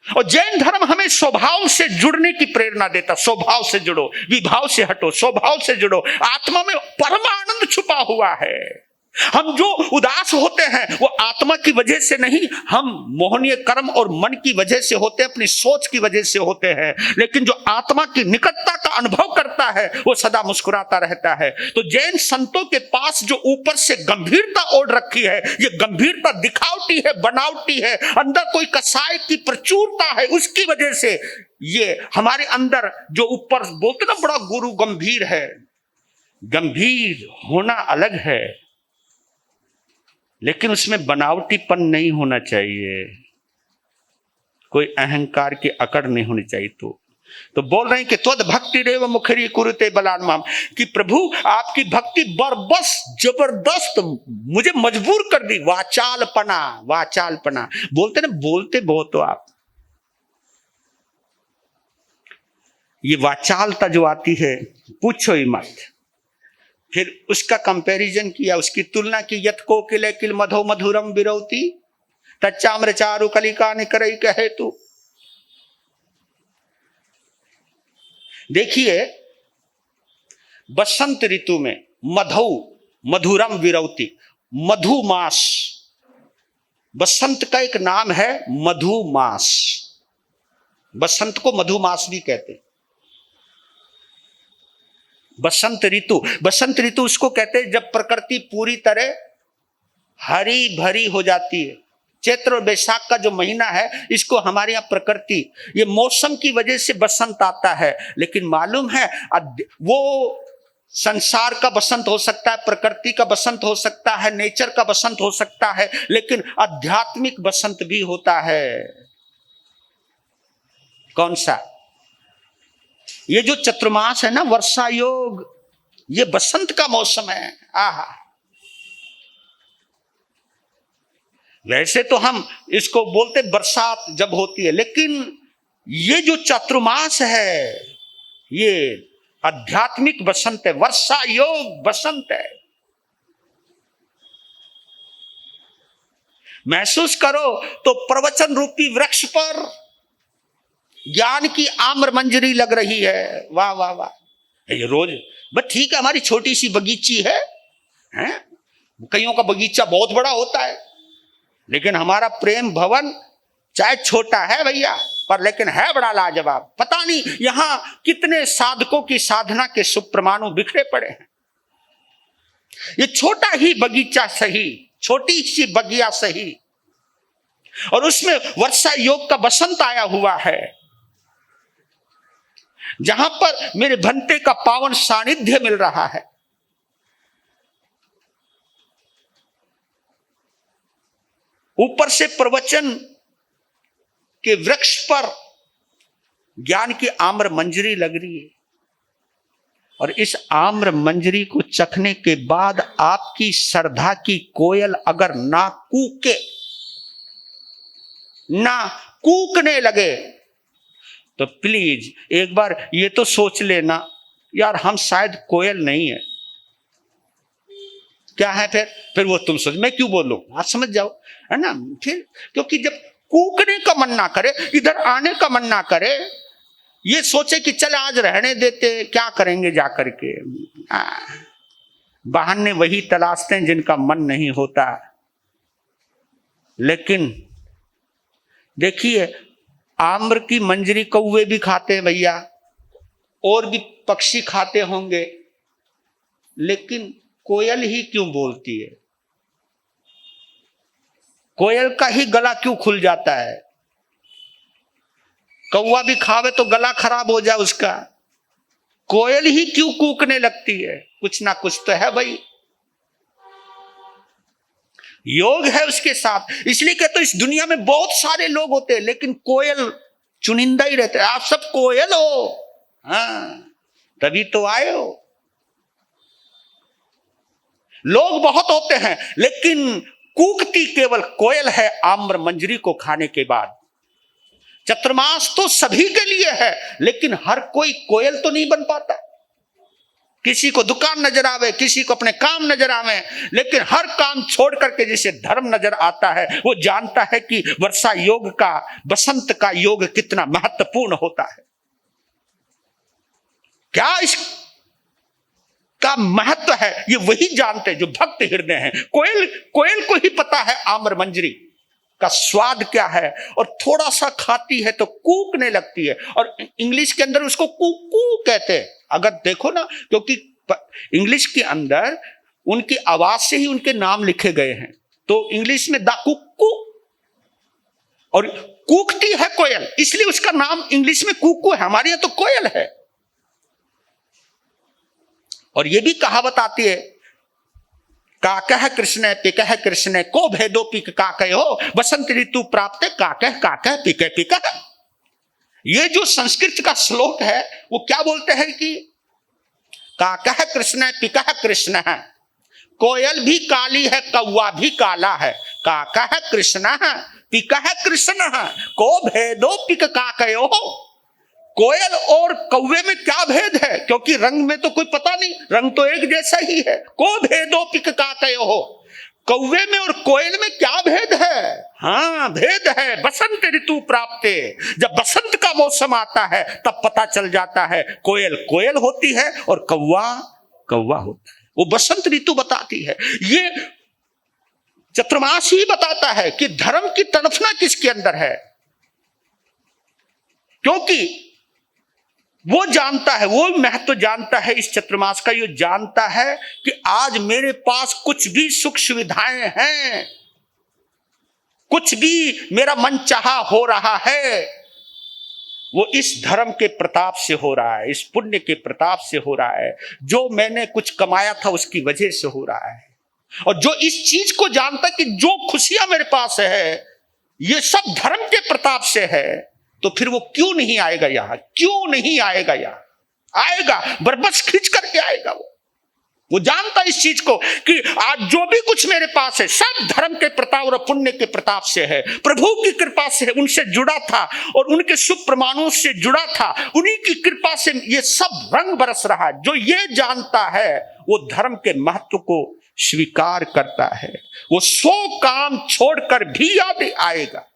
और जैन धर्म हमें स्वभाव से जुड़ने की प्रेरणा देता। स्वभाव से जुड़ो, विभाव से हटो, स्वभाव से जुड़ो। आत्मा में परम आनंद छुपा हुआ है। हम जो उदास होते हैं वो आत्मा की वजह से नहीं, हम मोहनीय कर्म और मन की वजह से होते हैं, अपनी सोच की वजह से होते हैं। लेकिन जो आत्मा की निकटता का अनुभव करता है वो सदा मुस्कुराता रहता है। तो जैन संतों के पास जो ऊपर से गंभीरता ओढ़ रखी है, ये गंभीरता दिखावटी है, बनावटी है, अंदर कोई कसाई की प्रचुरता है, उसकी वजह से ये हमारे अंदर जो ऊपर बोलते ना बड़ा गुरु गंभीर है, गंभीर होना अलग है, लेकिन उसमें बनावटीपन नहीं होना चाहिए, कोई अहंकार की अकड़ नहीं होनी चाहिए। तो बोल रहे हैं कि त्वद भक्ति रेव मुखरी कुरुते बलान्माम, कि प्रभु आपकी भक्ति बरबस जबरदस्त मुझे मजबूर कर दी। वाचालपना, वाचालपना बोलते ना, बोलते बहुत हो आप। ये वाचालता जो आती है पूछो ही मत। फिर उसका कंपैरिजन किया, उसकी तुलना की, यत कोकिल किल मधो मधुरम विरौती तच्चाम्र चारु कलिका निकरई कहे तू। देखिए बसंत ऋतु में मधु मधुरम विरौती, मधुमास, बसंत का एक नाम है मधुमास। बसंत को मधुमास भी कहते हैं। बसंत ऋतु, बसंत ऋतु उसको कहते हैं जब प्रकृति पूरी तरह हरी भरी हो जाती है। चैत्र और बैसाख का जो महीना है, इसको हमारे यहाँ प्रकृति, ये मौसम की वजह से बसंत आता है। लेकिन मालूम है वो संसार का बसंत हो सकता है, प्रकृति का बसंत हो सकता है, नेचर का बसंत हो सकता है, लेकिन आध्यात्मिक बसंत भी होता है। कौन सा? ये जो चतुर्मास है ना, वर्षा योग, ये बसंत का मौसम है। आहा, वैसे तो हम इसको बोलते बरसात जब होती है, लेकिन ये जो चतुर्मास है ये आध्यात्मिक बसंत है, वर्षा योग बसंत है। महसूस करो तो प्रवचन रूपी वृक्ष पर ज्ञान की आम्र मंजरी लग रही है। वाह वाह वाह। ये रोज बस ठीक है, हमारी छोटी सी बगीची है, कईयों का बगीचा बहुत बड़ा होता है, लेकिन हमारा प्रेम भवन चाहे छोटा है भैया, पर लेकिन है बड़ा लाजवाब। पता नहीं यहां कितने साधकों की साधना के सुप्रमाणु बिखरे पड़े हैं। ये छोटा ही बगीचा सही, छोटी सी बगिया सही, और उसमें वर्षा योग का बसंत आया हुआ है, जहां पर मेरे भंते का पावन सानिध्य मिल रहा है। ऊपर से प्रवचन के वृक्ष पर ज्ञान की आम्र मंजरी लग रही है। और इस आम्र मंजरी को चखने के बाद आपकी श्रद्धा की कोयल अगर ना कूके, ना कूकने लगे, तो प्लीज एक बार ये तो सोच लेना, यार हम शायद कोयल नहीं है। क्या है फिर वो तुम सोच, मैं क्यों बोलूं, आप समझ जाओ, है ना। फिर क्योंकि जब कूकने का मन ना करे, इधर आने का मन ना करे, ये सोचे कि चल आज रहने देते, क्या करेंगे जाकर के, बहाने वही तलाशते हैं जिनका मन नहीं होता। लेकिन देखिए, आम्र की मंजरी कौवे भी खाते हैं भैया, और भी पक्षी खाते होंगे, लेकिन कोयल ही क्यों बोलती है? कोयल का ही गला क्यों खुल जाता है? कौवा भी खावे तो गला खराब हो जाए उसका, कोयल ही क्यों कूकने लगती है? कुछ ना कुछ तो है भाई, योग है उसके साथ। इसलिए कहते इस दुनिया में बहुत सारे लोग होते हैं, लेकिन कोयल चुनिंदा ही रहते हैं। आप सब कोयल हो, हाँ, तभी तो आए हो। लोग बहुत होते हैं, लेकिन कूकती केवल कोयल है आम्र मंजरी को खाने के बाद। चतुर्मास तो सभी के लिए है, लेकिन हर कोई कोयल तो नहीं बन पाता। किसी को दुकान नजर आवे, किसी को अपने काम नजर आवे, लेकिन हर काम छोड़ करके जिसे धर्म नजर आता है, वो जानता है कि वर्षा योग का, बसंत का योग कितना महत्वपूर्ण होता है, क्या इसका महत्व है, ये वही जानते हैं जो भक्त हृदय हैं। कोयल को ही पता है आम्र मंजरी का स्वाद क्या है, और थोड़ा सा खाती है तो कूकने लगती है, और इंग्लिश के अंदर उसको कूकू कहते हैं। अगर देखो ना, क्योंकि इंग्लिश के अंदर उनकी आवाज से ही उनके नाम लिखे गए हैं, तो इंग्लिश में द कुक्कू, और कूकती है कोयल, इसलिए उसका नाम इंग्लिश में कुक्कू है, हमारे यहां तो कोयल है। और यह भी कहावत आती है, काकह कृष्ण पिकह कृष्ण को भेदो पिक काकह हो, बसंत ऋतु प्राप्त काकह काकह पिकह पिकह। ये जो संस्कृत का श्लोक है, वो क्या बोलते हैं कि काकह कृष्ण पिकह कृष्ण है, कोयल भी काली है, कौवा भी काला है, काकह कृष्ण पिकह कृष्ण को भेदो पिक काकह हो। कोयल और कौवे में क्या भेद है? क्योंकि रंग में तो कोई पता नहीं, रंग तो एक जैसा ही है। को भेदो पिक काकह हो, कौवे में और कोयल में क्या भेद है? हाँ, भेद है बसंत ऋतु प्राप्त। जब बसंत का मौसम आता है तब पता चल जाता है कोयल कोयल होती है और कौवा कौवा होता है। वो बसंत ऋतु बताती है। ये चतुर्मास ही बताता है कि धर्म की तड़फना किसके अंदर है, क्योंकि वो जानता है, वो महत्व जानता है इस चतुर्मास का। ये जानता है कि आज मेरे पास कुछ भी सुख सुविधाएं हैं, कुछ भी मेरा मन चाहा हो रहा है, वो इस धर्म के प्रताप से हो रहा है, इस पुण्य के प्रताप से हो रहा है, जो मैंने कुछ कमाया था उसकी वजह से हो रहा है। और जो इस चीज को जानता है कि जो खुशियां मेरे पास है ये सब धर्म के प्रताप से है, तो फिर वो क्यों नहीं आएगा यहां? क्यों नहीं आएगा यहां? आएगा, बरबस खींच करके आएगा। वो जानता इस चीज को कि आज जो भी कुछ मेरे पास है सब धर्म के प्रताप और पुण्य के प्रताप से है, प्रभु की कृपा से उनसे जुड़ा था और उनके शुभ प्रमाणों से जुड़ा था, उन्हीं की कृपा से ये सब रंग बरस रहा है। जो ये जानता है वो धर्म के महत्व को स्वीकार करता है, वो 100 काम छोड़कर भी याद आएगा।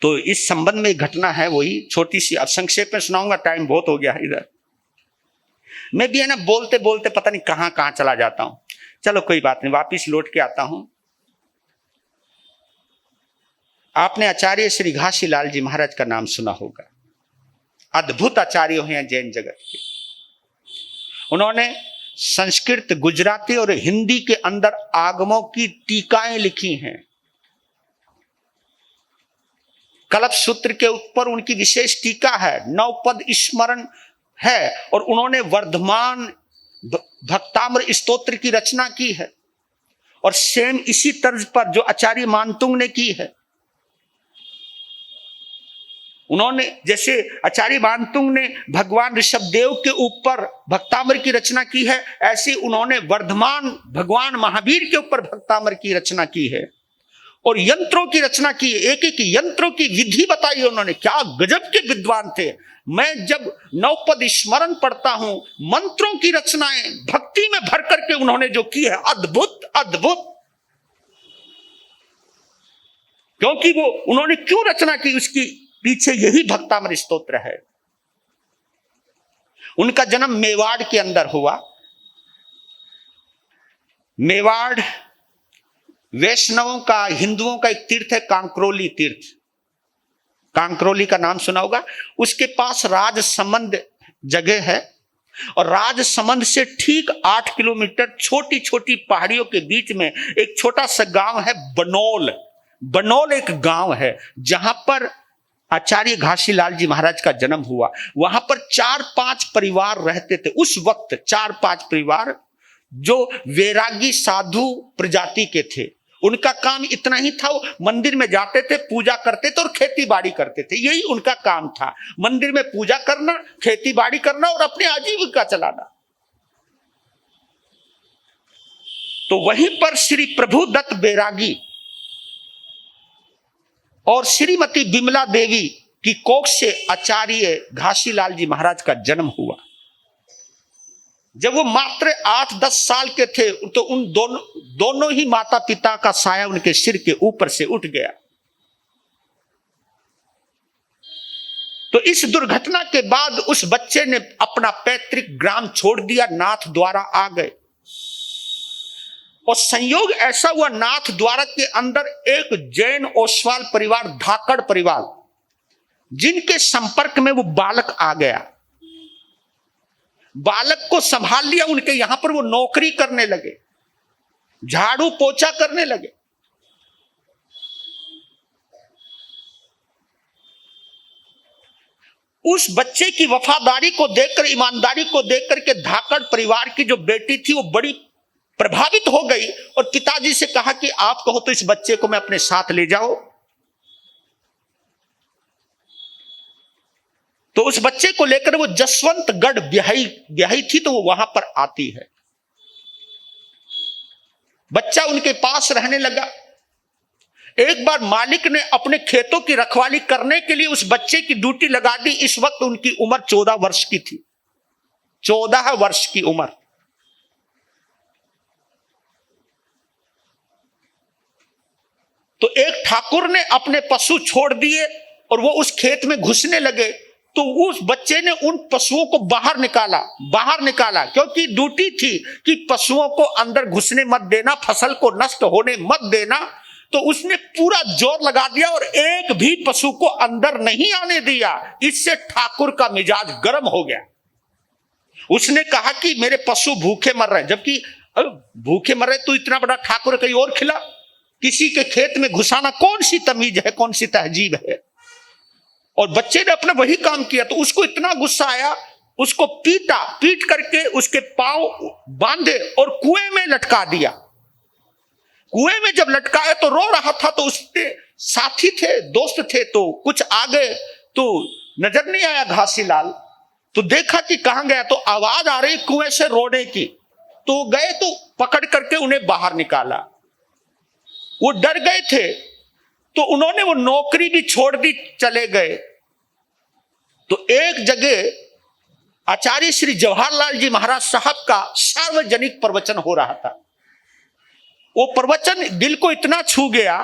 तो इस संबंध में घटना है, वही छोटी सी, अब संक्षेप में सुनाऊंगा, टाइम बहुत हो गया इधर। मैं भी है ना बोलते बोलते पता नहीं कहां कहां चला जाता हूं। चलो कोई बात नहीं, वापिस लौट के आता हूं। आपने आचार्य श्री घासीलाल जी महाराज का नाम सुना होगा, अद्भुत आचार्य हैं जैन जगत के। उन्होंने संस्कृत, गुजराती और हिंदी के अंदर आगमों की टीकाएं लिखी हैं। कल्प सूत्र के ऊपर उनकी विशेष टीका है, 9 पद स्मरण है, और उन्होंने वर्धमान भक्ताम्र स्तोत्र की रचना की है, और सेम इसी तर्ज पर जो आचार्य मानतुंग ने की है। उन्होंने, जैसे आचार्य बानतुंग ने भगवान ऋषभदेव के ऊपर भक्तामृत की रचना की है, ऐसे उन्होंने वर्धमान भगवान महावीर के ऊपर भक्तामृत की रचना की है और यंत्रों की रचना की है। एक एक यंत्रों की विधि बताई उन्होंने। क्या गजब के विद्वान थे। मैं जब नवपद स्मरण पढ़ता हूं, मंत्रों की रचनाएं भक्ति में भर करके उन्होंने जो की है, अद्भुत अद्भुत। क्योंकि वो उन्होंने क्यों रचना की, उसकी पीछे यही भक्तामृत स्तोत्र है। उनका जन्म मेवाड़ के अंदर हुआ। मेवाड़ वैष्णवों का, हिंदुओं का एक तीर्थ है, कांकरोली तीर्थ। कांकरोली का नाम सुना होगा। उसके पास राजसमंद जगह है और राजसमंद से ठीक 8 किलोमीटर छोटी छोटी पहाड़ियों के बीच में एक छोटा सा गांव है बनोल। बनोल एक गांव है जहां पर आचार्य घासीलाल जी महाराज का जन्म हुआ। वहां पर 4-5 परिवार रहते थे उस वक्त, 4-5 परिवार जो वैरागी साधु प्रजाति के थे। उनका काम इतना ही था, वो मंदिर में जाते थे, पूजा करते थे और खेती बाड़ी करते थे। यही उनका काम था, मंदिर में पूजा करना, खेती बाड़ी करना और अपनी आजीविका चलाना। तो वहीं पर श्री प्रभुदत्त बैरागी और श्रीमती विमला देवी की कोख से आचार्य घासीलाल जी महाराज का जन्म हुआ। जब वो मात्र 8-10 साल के थे तो उन दोनों ही माता पिता का साया उनके सिर के ऊपर से उठ गया। तो इस दुर्घटना के बाद उस बच्चे ने अपना पैतृक ग्राम छोड़ दिया, नाथ द्वारा आ गए। और संयोग ऐसा हुआ, नाथ द्वारा के अंदर एक जैन ओसवाल परिवार, धाकड़ परिवार, जिनके संपर्क में वो बालक आ गया। बालक को संभाल लिया, उनके यहां पर वो नौकरी करने लगे, झाड़ू पोछा करने लगे। उस बच्चे की वफादारी को देखकर, ईमानदारी को देखकर के धाकड़ परिवार की जो बेटी थी वो बड़ी प्रभावित हो गई और पिताजी से कहा कि आप कहो तो इस बच्चे को मैं अपने साथ ले जाओ। तो उस बच्चे को लेकर वो जसवंतगढ़ ब्याही थी, तो वो वहां पर आती है। बच्चा उनके पास रहने लगा। एक बार मालिक ने अपने खेतों की रखवाली करने के लिए उस बच्चे की ड्यूटी लगा दी। इस वक्त उनकी उम्र 14 वर्ष की थी, 14 वर्ष की उम्र। तो एक ठाकुर ने अपने पशु छोड़ दिए और वो उस खेत में घुसने लगे। तो उस बच्चे ने उन पशुओं को बाहर निकाला, क्योंकि ड्यूटी थी कि पशुओं को अंदर घुसने मत देना, फसल को नष्ट होने मत देना। तो उसने पूरा जोर लगा दिया और एक भी पशु को अंदर नहीं आने दिया। इससे ठाकुर का मिजाज गर्म हो गया। उसने कहा कि मेरे पशु भूखे मर रहे, जबकि भूखे मर रहे तो इतना बड़ा ठाकुर कहीं और खिला। किसी के खेत में घुसाना कौन सी तमीज है, कौन सी तहजीब है। और बच्चे ने अपना वही काम किया। तो उसको इतना गुस्सा आया, उसको पीट करके उसके पांव बांधे और कुएं में लटका दिया। कुएं में जब लटकाया तो रो रहा था। तो उसके साथी थे, दोस्त थे, तो कुछ आ गए तो नजर नहीं आया घासीलाल। तो देखा कि कहां गया, तो आवाज आ रही कुएं से रोने की। तो गए तो पकड़ करके उन्हें बाहर निकाला। वो डर गए थे तो उन्होंने वो नौकरी भी छोड़ दी, चले गए। तो एक जगह आचार्य श्री जवाहरलाल जी महाराज साहब का सार्वजनिक प्रवचन हो रहा था। वो प्रवचन दिल को इतना छू गया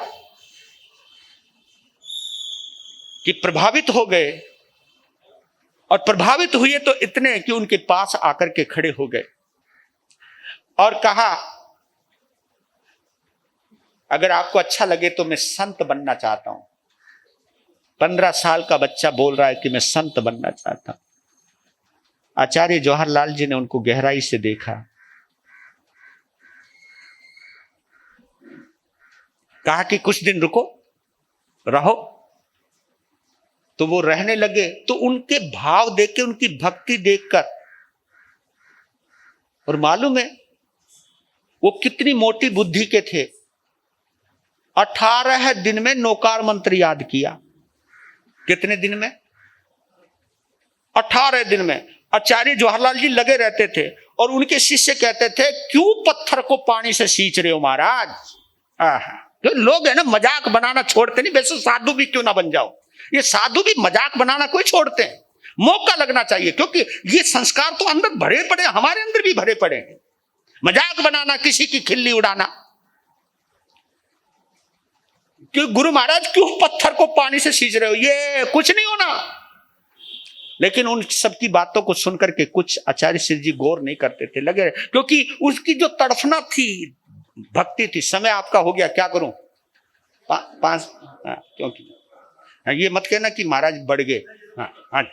कि प्रभावित हो गए। और प्रभावित हुए तो इतने कि उनके पास आकर के खड़े हो गए और कहा, अगर आपको अच्छा लगे तो मैं संत बनना चाहता हूं। 15 साल का बच्चा बोल रहा है कि मैं संत बनना चाहता हूं। आचार्य जवाहरलाल जी ने उनको गहराई से देखा, कहा कि कुछ दिन रुको, रहो। तो वो रहने लगे। तो उनके भाव देख के, उनकी भक्ति देखकर, और मालूम है वो कितनी मोटी बुद्धि के थे। 18 दिन में नौकार मंत्र याद किया। कितने दिन में? 18 दिन में आचार्य जवाहरलाल जी लगे रहते थे और उनके शिष्य कहते थे क्यों पत्थर को पानी से सींच रहे हो महाराज। तो लोग है ना मजाक बनाना छोड़ते नहीं, वैसे साधु भी क्यों ना बन जाओ, ये साधु भी मजाक बनाना कोई छोड़ते हैं, मौका लगना चाहिए, क्योंकि ये संस्कार तो अंदर भरे पड़े, हमारे अंदर भी भरे पड़े हैं। मजाक बनाना, किसी की खिल्ली उड़ाना, क्यों गुरु महाराज क्यों पत्थर को पानी से सींच रहे हो, ये कुछ नहीं होना। लेकिन उन सबकी बातों को सुनकर के कुछ आचार्य श्री जी गौर नहीं करते थे, लगे, क्योंकि उसकी जो तड़फना थी, भक्ति थी। समय आपका हो गया, क्या करूं? 5 क्योंकि ये मत कहना कि महाराज बढ़ गए। हाँ,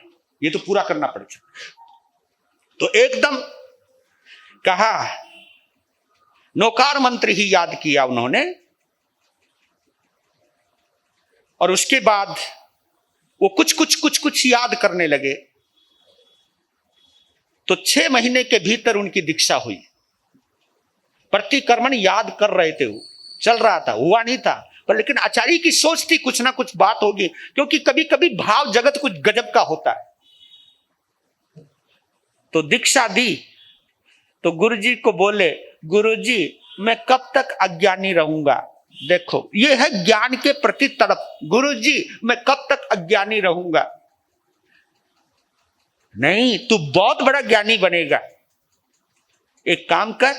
ये तो पूरा करना पड़ेगा। तो एकदम कहा, नौकार मंत्र ही याद किया उन्होंने, और उसके बाद वो कुछ याद करने लगे। तो 6 महीने के भीतर उनकी दीक्षा हुई। प्रतिक्रमण याद कर रहे थे, वो चल रहा था, हुआ नहीं था, पर लेकिन आचार्य की सोच थी कुछ ना कुछ बात होगी, क्योंकि कभी कभी भाव जगत कुछ गजब का होता है। तो दीक्षा दी तो गुरुजी को बोले, गुरुजी मैं कब तक अज्ञानी रहूंगा? देखो ये है ज्ञान के प्रति तड़प। गुरुजी मैं कब तक अज्ञानी रहूंगा? नहीं, तू बहुत बड़ा ज्ञानी बनेगा। एक काम कर,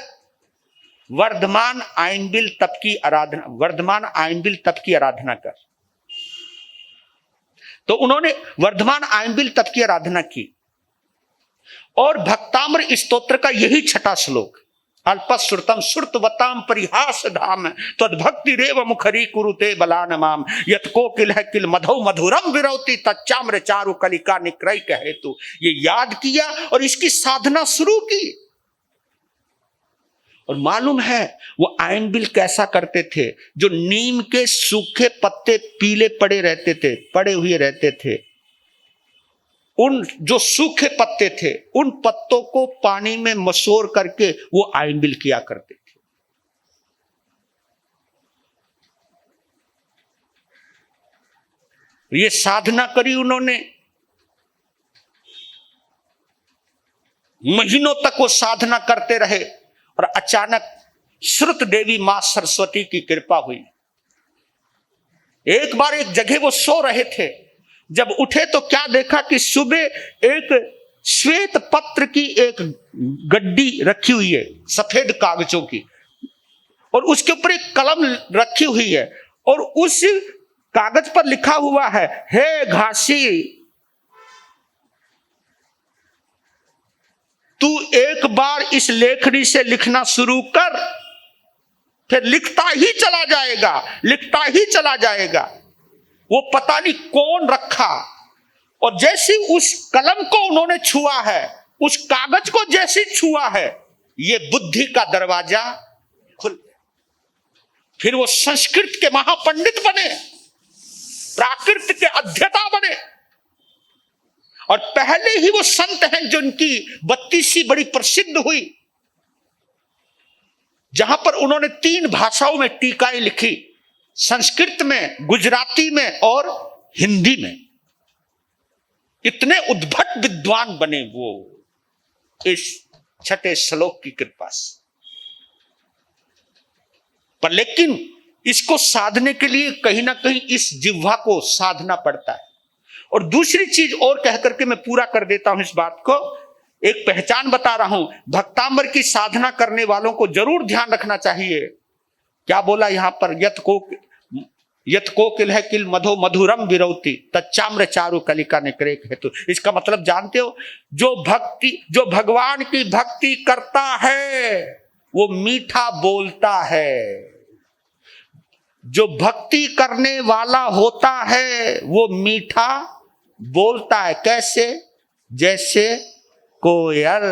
वर्धमान आइनबिल तप की आराधना, वर्धमान आइनबिल तप की आराधना कर। तो उन्होंने वर्धमान आइनबिल तप की आराधना की, और भक्ताम्र स्तोत्र का यही 6ठा श्लोक, अल्पश्रुतम श्रुतवताम परिहास धाम तद्भक्ति रेव मुखरी कुरुते बलान माम यत कोकिल है किल मधौ मधुरम विरौती तच्चाम्र चारु कलिका निक्रय कहे तू। ये याद किया और इसकी साधना शुरू की। और मालूम है वो आयनबिल कैसा करते थे? जो नीम के सूखे पत्ते पीले पड़े हुए रहते थे, उन जो सूखे पत्ते थे उन पत्तों को पानी में मसोर करके वो आयनबिल किया करते थे। ये साधना करी उन्होंने, महीनों तक वो साधना करते रहे, और अचानक श्रुत देवी मां सरस्वती की कृपा हुई। एक बार एक जगह वो सो रहे थे, जब उठे तो क्या देखा कि सुबह एक श्वेत पत्र की एक गड्डी रखी हुई है, सफेद कागजों की, और उसके ऊपर एक कलम रखी हुई है, और उस कागज पर लिखा हुआ है, हे घासी, तू एक बार इस लेखनी से लिखना शुरू कर, फिर लिखता ही चला जाएगा, लिखता ही चला जाएगा। वो पता नहीं कौन रखा, और जैसे उस कलम को उन्होंने छुआ है, उस कागज को जैसे छुआ है, ये बुद्धि का दरवाजा खुल गया। फिर वो संस्कृत के महापंडित बने, प्राकृत के अध्येता बने, और पहले ही वो संत हैं जिनकी 32वीं बड़ी प्रसिद्ध हुई, जहां पर उन्होंने 3 भाषाओं में टीकाएं लिखी, संस्कृत में, गुजराती में और हिंदी में। इतने उद्भट विद्वान बने वो इस 6ठे श्लोक की कृपा से। पर लेकिन इसको साधने के लिए कहीं ना कहीं इस जिह्वा को साधना पड़ता है। और दूसरी चीज और कह करके मैं पूरा कर देता हूं इस बात को, एक पहचान बता रहा हूं। भक्तांबर की साधना करने वालों को जरूर ध्यान रखना चाहिए। क्या बोला यहां पर? यत कोकिल है किल मधो मधुरम विरौती तच्चाम्र चारु कलिका निकरेक हेतु। इसका मतलब जानते हो? जो भगवान की भक्ति करता है वो मीठा बोलता है। जो भक्ति करने वाला होता है वो मीठा बोलता है। कैसे? जैसे कोयल,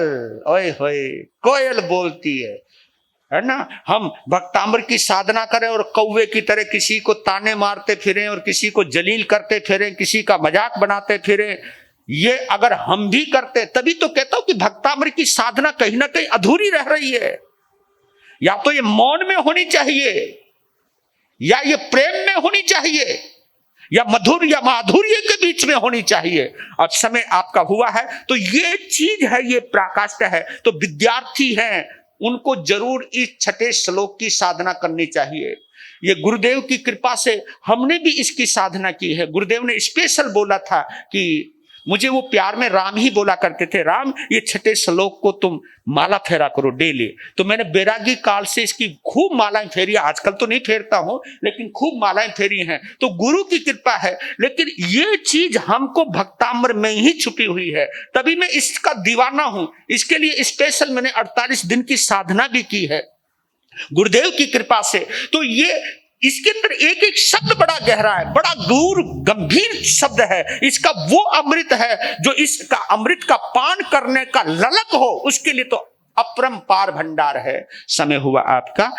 ओए होए, कोयल बोलती है ना। हम भक्ताम्र की साधना करें और कौवे की तरह किसी को ताने मारते फिरें और किसी को जलील करते फिरें, किसी का मजाक बनाते फिरें, ये अगर हम भी करते, तभी तो कहता हूं कि भक्ताम्र की साधना कहीं ना कहीं अधूरी रह रही है। या तो ये मौन में होनी चाहिए, या ये प्रेम में होनी चाहिए, या मधुर या माधुर्य के बीच में होनी चाहिए। और समय आपका हुआ है तो ये चीज है, ये प्राकाष्ठ है। तो विद्यार्थी हैं उनको जरूर इस छठे श्लोक की साधना करनी चाहिए। ये गुरुदेव की कृपा से हमने भी इसकी साधना की है। गुरुदेव ने स्पेशल बोला था कि मुझे वो प्यार में राम ही बोला करते थे, राम ये छठे श्लोक को तुम माला फेरा करो डेली। तो मैंने बैरागी काल से इसकी खूब मालाएं फेरी, आजकल तो नहीं फेरता हूं लेकिन खूब मालाएं फेरी हैं। तो गुरु की कृपा है, लेकिन ये चीज हमको भक्ताम्र में ही छुपी हुई है, तभी मैं इसका दीवाना हूं। इसके लिए स्पेशल मैंने 48 दिन की साधना भी की है गुरुदेव की कृपा से। तो ये इसके अंदर एक एक शब्द बड़ा गहरा है, बड़ा दूर गंभीर शब्द है। इसका वो अमृत है जो इसका अमृत का पान करने का ललक हो, उसके लिए तो अपरंपार भंडार है। समय हुआ आपका।